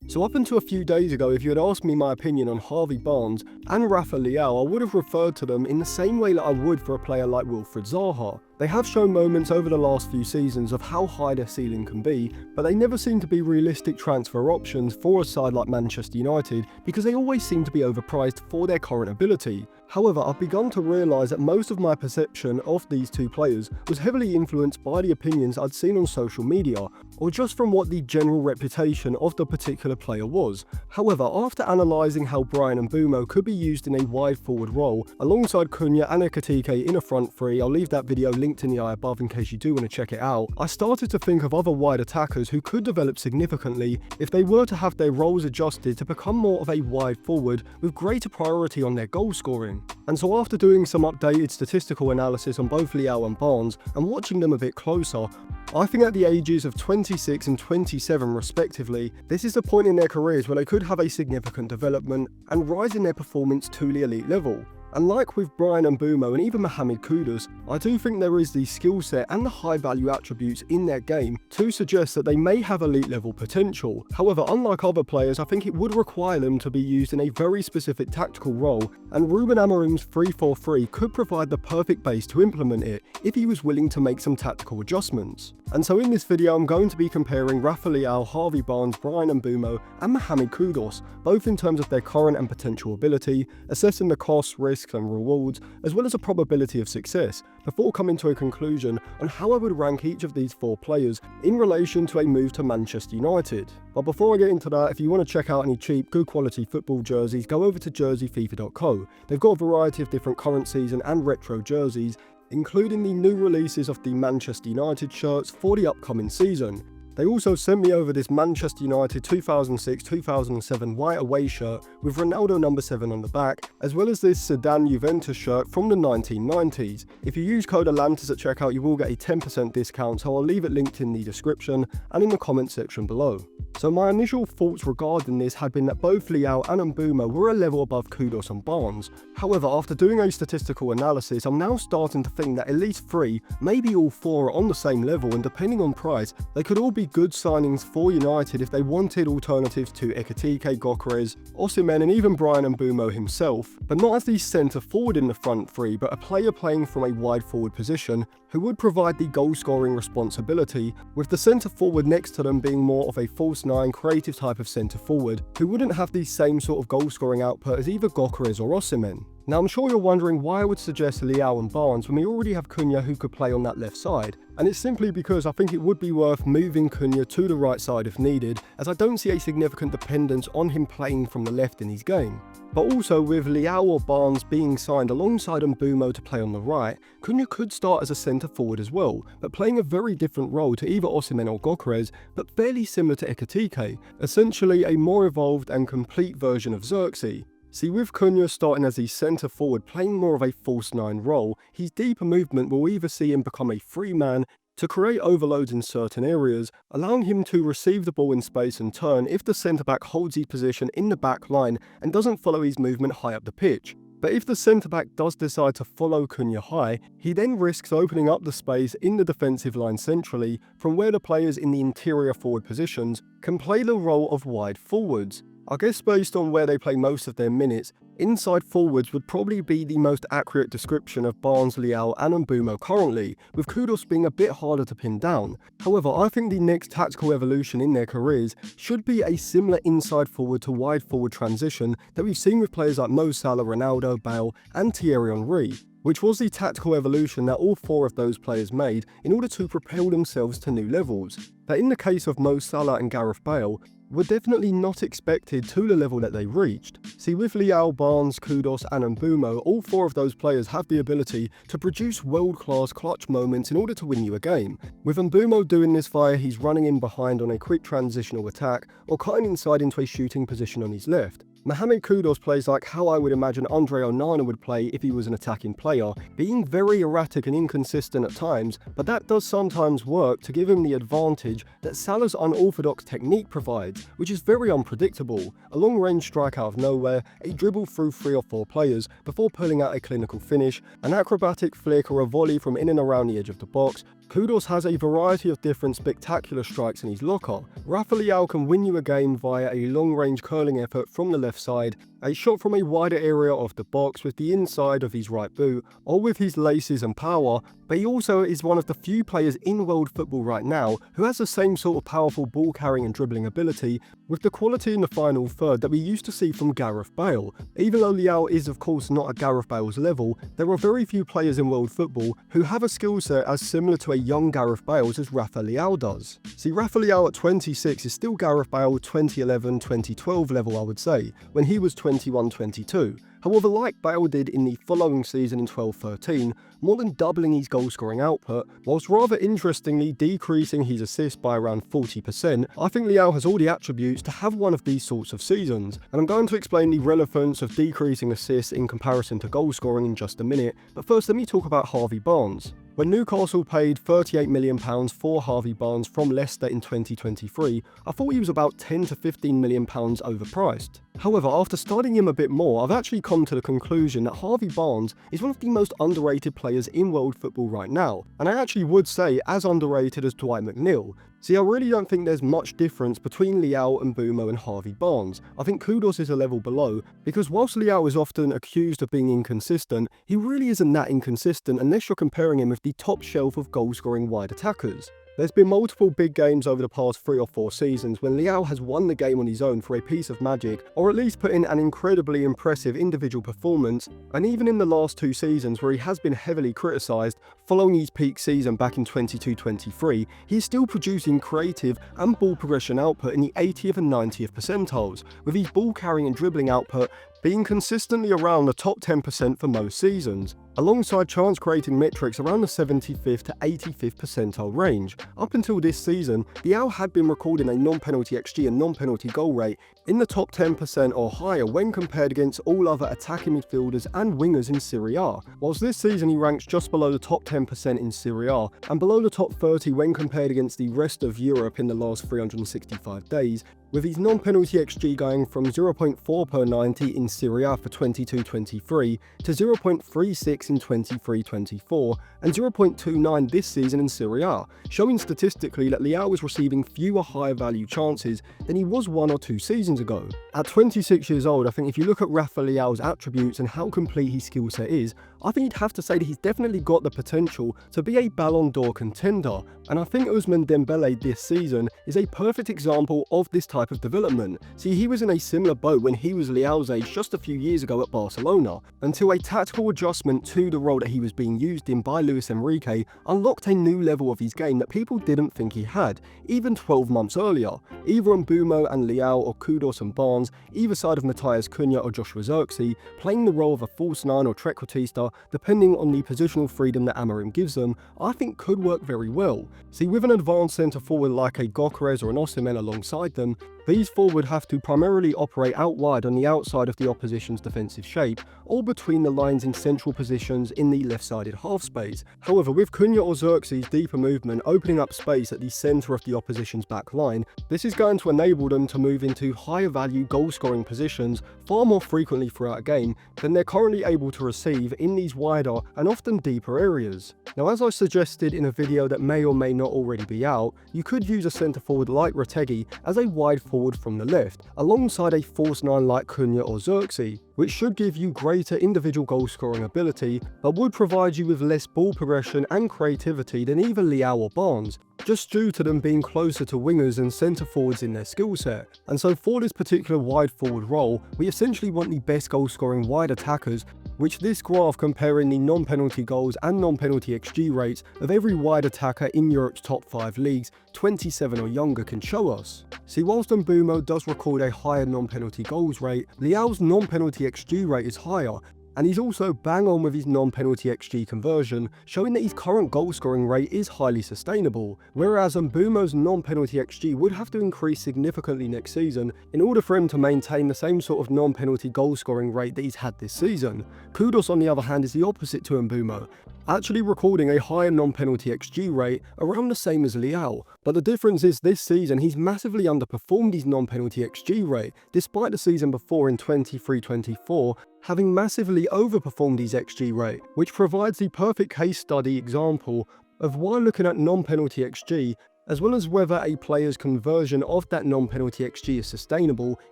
So up until a few days ago, if you had asked me my opinion on Harvey Barnes and Rafa Leao, I would have referred to them in the same way that I would for a player like Wilfried Zaha. They have shown moments over the last few seasons of how high their ceiling can be, but they never seem to be realistic transfer options for a side like Manchester United because they always seem to be overpriced for their current ability. However, I've begun to realise that most of my perception of these two players was heavily influenced by the opinions I'd seen on social media, or just from what the general reputation of the particular player was. However, after analysing how Bryan Mbeumo could be used in a wide forward role, alongside Cunha and Ekitike in a front three, I'll leave that video linked in the eye above in case you do want to check it out, I started to think of other wide attackers who could develop significantly if they were to have their roles adjusted to become more of a wide forward with greater priority on their goal scoring. And so after doing some updated statistical analysis on both Leao and Barnes and watching them a bit closer, I think at the ages of 26 and 27 respectively, this is the point in their careers where they could have a significant development and rise in their performance to the elite level. And like with Bryan Mbeumo and even Mohamed Kudus, I do think there is the skill set and the high value attributes in their game to suggest that they may have elite level potential. However, unlike other players, I think it would require them to be used in a very specific tactical role, and Ruben Amorim's 3-4-3 could provide the perfect base to implement it if he was willing to make some tactical adjustments. And so in this video I'm going to be comparing Rafa Leao, Harvey Barnes, Bryan Mbeumo and Mohamed Kudus, both in terms of their current and potential ability, assessing the costs, risks and rewards, as well as a probability of success, before coming to a conclusion on how I would rank each of these four players in relation to a move to Manchester United. But before I get into that, if you want to check out any cheap, good quality football jerseys, go over to jerseyfifa.co. They've got a variety of different current season and retro jerseys, including the new releases of the Manchester United shirts for the upcoming season. They also sent me over this Manchester United 2006-2007 white away shirt with Ronaldo number 7 on the back, as well as this Sedan Juventus shirt from the 1990s. If you use code ATLANTIS at checkout, you will get a 10% discount, so I'll leave it linked in the description and in the comment section below. So my initial thoughts regarding this had been that both Leao and Mbeumo were a level above Kudus and Barnes. However, after doing a statistical analysis, I'm now starting to think that at least 3, maybe all 4 are on the same level, and depending on price, they could all be good signings for United if they wanted alternatives to Ekitike, Gyökeres, Osimhen and even Bryan Mbeumo himself, but not as the centre forward in the front three, but a player playing from a wide forward position who would provide the goal scoring responsibility, with the centre forward next to them being more of a false 9 creative type of centre forward who wouldn't have the same sort of goal scoring output as either Gyökeres or Osimhen. Now I'm sure you're wondering why I would suggest Leao and Barnes when we already have Cunha who could play on that left side, and it's simply because I think it would be worth moving Cunha to the right side if needed, as I don't see a significant dependence on him playing from the left in his game. But also with Leao or Barnes being signed alongside Mbeumo to play on the right, Cunha could start as a centre forward as well, but playing a very different role to either Osimhen or Gyökeres, but fairly similar to Ekitike, essentially a more evolved and complete version of Xerxes. See, with Cunha starting as a centre forward playing more of a false 9 role, his deeper movement will either see him become a free man to create overloads in certain areas, allowing him to receive the ball in space and turn if the centre-back holds his position in the back line and doesn't follow his movement high up the pitch. But if the centre-back does decide to follow Cunha high, he then risks opening up the space in the defensive line centrally, from where the players in the interior forward positions can play the role of wide forwards. I guess based on where they play most of their minutes, inside forwards would probably be the most accurate description of Barnes, Leao and Mbeumo currently, with Kudus being a bit harder to pin down. However, I think the next tactical evolution in their careers should be a similar inside forward to wide forward transition that we've seen with players like Mo Salah, Ronaldo, Bale and Thierry Henry, which was the tactical evolution that all 4 of those players made in order to propel themselves to new levels. But in the case of Mo Salah and Gareth Bale, were definitely not expected to the level that they reached. See, with Leao, Barnes, Kudus and Mbeumo, all 4 of those players have the ability to produce world-class clutch moments in order to win you a game, with Mbeumo doing this via he's running in behind on a quick transitional attack or cutting inside into a shooting position on his left. Mohamed Kudus plays like how I would imagine Andre Onana would play if he was an attacking player, being very erratic and inconsistent at times, but that does sometimes work to give him the advantage that Salah's unorthodox technique provides, which is very unpredictable. A long-range strike out of nowhere, a dribble through 3 or 4 players before pulling out a clinical finish, an acrobatic flick or a volley from in and around the edge of the box, Kudus has a variety of different spectacular strikes in his locker. Rafa Leao can win you a game via a long-range curling effort from the left side, a shot from a wider area of the box with the inside of his right boot, or with his laces and power, but he also is one of the few players in world football right now who has the same sort of powerful ball carrying and dribbling ability with the quality in the final third that we used to see from Gareth Bale. Even though Leao is of course not at Gareth Bale's level, there are very few players in world football who have a skill set as similar to a young Gareth Bale's as Rafa Leao does. See, Rafa Leao at 26 is still Gareth Bale 2011-2012 level, I would say, when he was 21-22. However, like Bale did in the following season in 12-13, more than doubling his goal-scoring output, whilst rather interestingly decreasing his assists by around 40%, I think Leao has all the attributes to have one of these sorts of seasons, and I'm going to explain the relevance of decreasing assists in comparison to goal-scoring in just a minute, but first let me talk about Harvey Barnes. When Newcastle paid £38 million for Harvey Barnes from Leicester in 2023, I thought he was about £10 to £15 million overpriced. However, after studying him a bit more, I've actually come to the conclusion that Harvey Barnes is one of the most underrated players in world football right now, and I actually would say as underrated as Dwight McNeil. See, I really don't think there's much difference between Leao and Mbeumo and Harvey Barnes. I think Kudus is a level below, because whilst Leao is often accused of being inconsistent, he really isn't that inconsistent unless you're comparing him with the top shelf of goal-scoring wide attackers. There's been multiple big games over the past 3 or 4 seasons when Leao has won the game on his own for a piece of magic, or at least put in an incredibly impressive individual performance, and even in the last 2 seasons where he has been heavily criticised, following his peak season back in 22-23, he is still producing creative and ball progression output in the 80th and 90th percentiles, with his ball carrying and dribbling output being consistently around the top 10% for most seasons, alongside chance creating metrics around the 75th to 85th percentile range. Up until this season, Leao had been recording a non-penalty XG and non-penalty goal rate in the top 10% or higher when compared against all other attacking midfielders and wingers in Serie A, whilst this season he ranks just below the top 10% in Serie A and below the top 30 when compared against the rest of Europe in the last 365 days, with his non-penalty XG going from 0.4 per 90 in Serie A for 22-23 to 0.36 in 23-24 and 0.29 this season in Serie A, showing statistically that Leao was receiving fewer higher value chances than he was 1 or 2 seasons ago. At 26 years old, I think if you look at Rafa Leao's attributes and how complete his skill set is, I think you'd have to say that he's definitely got the potential to be a Ballon d'Or contender, and I think Ousmane Dembele this season is a perfect example of this type of development. See, he was in a similar boat when he was Leao's age just a few years ago at Barcelona, until a tactical adjustment to the role that he was being used in by Luis Enrique unlocked a new level of his game that people didn't think he had, even 12 months earlier. Either Mbeumo and Leao or Kudus and Barnes, either side of Matthias Cunha or Joshua Zirkzee, playing the role of a false 9 or trequartista, depending on the positional freedom that Amorim gives them, I think could work very well. See, with an advanced centre forward like a Gyökeres or an Osimhen alongside them, these four would have to primarily operate out wide on the outside of the opposition's defensive shape, or between the lines in central positions in the left-sided half space. However, with Cunha or Zirkzee's deeper movement opening up space at the centre of the opposition's back line, this is going to enable them to move into higher value goal-scoring positions far more frequently throughout a game than they're currently able to receive in these wider and often deeper areas. Now, as I suggested in a video that may or may not already be out, you could use a centre forward like Retegui as a wide forward from the left, alongside a false 9 like Cunha or Zirkzee, which should give you greater individual goal scoring ability, but would provide you with less ball progression and creativity than either Leao or Barnes, just due to them being closer to wingers and centre forwards in their skill set. And so for this particular wide forward role, we essentially want the best goal scoring wide attackers, which this graph comparing the non-penalty goals and non-penalty XG rates of every wide attacker in Europe's top 5 leagues, 27 or younger, can show us. See, whilst Mbeumo does record a higher non-penalty goals rate, Leao's non-penalty XG rate is higher, and he's also bang on with his non-penalty XG conversion, showing that his current goal scoring rate is highly sustainable, whereas Mbeumo's non-penalty XG would have to increase significantly next season in order for him to maintain the same sort of non-penalty goal scoring rate that he's had this season. Kudus, on the other hand, is the opposite to Mbeumo, actually recording a higher non-penalty XG rate around the same as Leao, but the difference is this season he's massively underperformed his non-penalty XG rate, despite the season before in 23-24 having massively overperformed his XG rate, which provides the perfect case study example of why looking at non-penalty XG, as well as whether a player's conversion of that non-penalty XG is sustainable,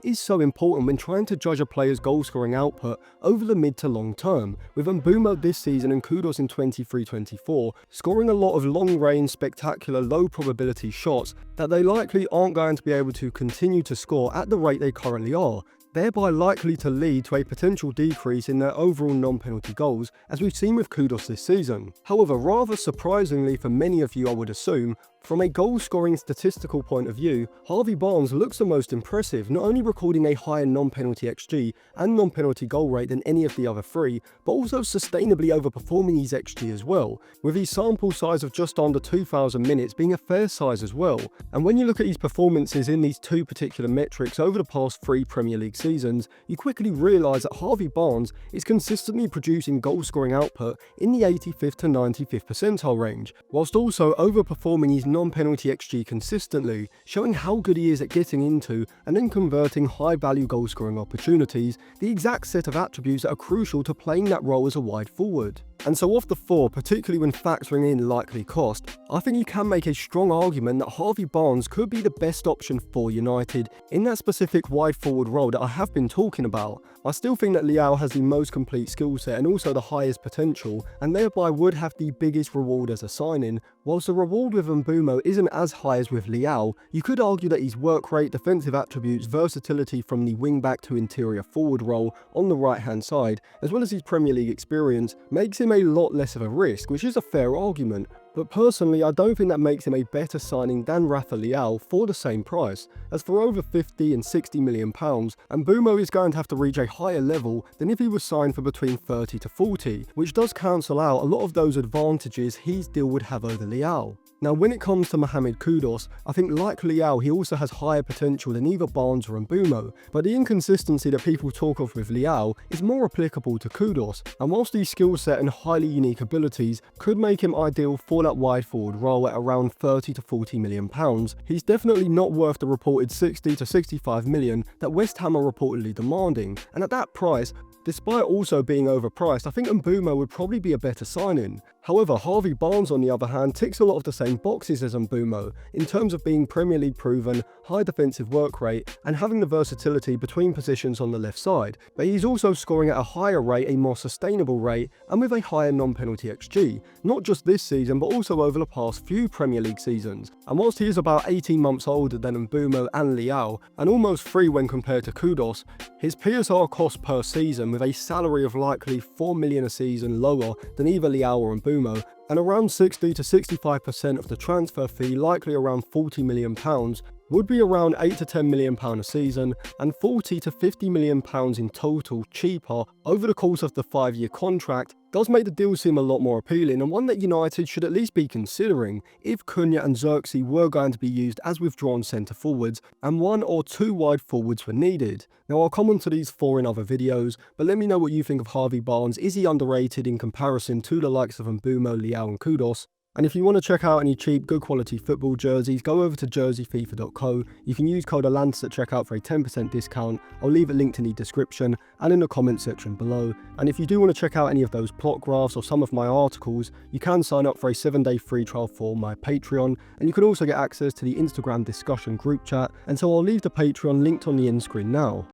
is so important when trying to judge a player's goal-scoring output over the mid to long term, with Mbeumo this season and Kudus in 23-24 scoring a lot of long-range, spectacular, low-probability shots that they likely aren't going to be able to continue to score at the rate they currently are, thereby likely to lead to a potential decrease in their overall non-penalty goals, as we've seen with Kudus this season. However, rather surprisingly for many of you I would assume, from a goal-scoring statistical point of view, Harvey Barnes looks the most impressive, not only recording a higher non-penalty XG and non-penalty goal rate than any of the other three, but also sustainably overperforming his XG as well, with his sample size of just under 2,000 minutes being a fair size as well. And when you look at his performances in these two particular metrics over the past 3 Premier League seasons, you quickly realise that Harvey Barnes is consistently producing goal-scoring output in the 85th to 95th percentile range, whilst also overperforming his non-penalty XG consistently, showing how good he is at getting into and then converting high-value goal-scoring opportunities, the exact set of attributes that are crucial to playing that role as a wide forward. And so of the four, particularly when factoring in likely cost, I think you can make a strong argument that Harvey Barnes could be the best option for United in that specific wide forward role that I have been talking about. I still think that Leao has the most complete skill set and also the highest potential, and thereby would have the biggest reward as a signing. Whilst the reward with Mbeumo isn't as high as with Leao, you could argue that his work rate, defensive attributes, versatility from the wing-back to interior forward role on the right-hand side, as well as his Premier League experience, makes him a lot less of a risk, which is a fair argument. But personally, I don't think that makes him a better signing than Rafa Leao for the same price, as for over 50 and 60 million pounds, Mbeumo is going to have to reach a higher level than if he was signed for between 30 to 40, which does cancel out a lot of those advantages his deal would have over Leao. Now, when it comes to Mohamed Kudus, I think like Leao, he also has higher potential than either Barnes or Mbeumo, but the inconsistency that people talk of with Leao is more applicable to Kudus, and whilst his skill set and highly unique abilities could make him ideal for that wide forward role at around 30 to 40 million pounds, he's definitely not worth the reported 60 to 65 million that West Ham are reportedly demanding, and at that price, despite also being overpriced, I think Mbeumo would probably be a better signing. However, Harvey Barnes on the other hand ticks a lot of the same boxes as Mbeumo in terms of being Premier League proven, high defensive work rate and having the versatility between positions on the left side, but he's also scoring at a higher rate, a more sustainable rate and with a higher non-penalty XG, not just this season but also over the past few Premier League seasons. And whilst he is about 18 months older than Mbeumo and Leao and almost free when compared to Kudus, his PSR cost per season with a salary of likely 4 million a season lower than either Leao or Mbeumo, and around 60 to 65% of the transfer fee, likely around 40 million pounds, would be around 8 to 10 million pound a season and 40 to 50 million pounds in total cheaper over the course of the 5-year contract, does make the deal seem a lot more appealing and one that United should at least be considering if Cunha and Xerxes were going to be used as withdrawn centre forwards and 1 or 2 wide forwards were needed. Now I'll comment to these 4 in other videos, but let me know what you think of Harvey Barnes. Is he underrated in comparison to the likes of Mbeumo, Leao and Kudus? And if you want to check out any cheap, good quality football jerseys, go over to jerseyfifa.co. You can use code ALANTIS at checkout for a 10% discount. I'll leave a link in the description and in the comment section below. And if you do want to check out any of those plot graphs or some of my articles, you can sign up for a 7-day free trial for my Patreon. And you can also get access to the Instagram discussion group chat. And so I'll leave the Patreon linked on the end screen now.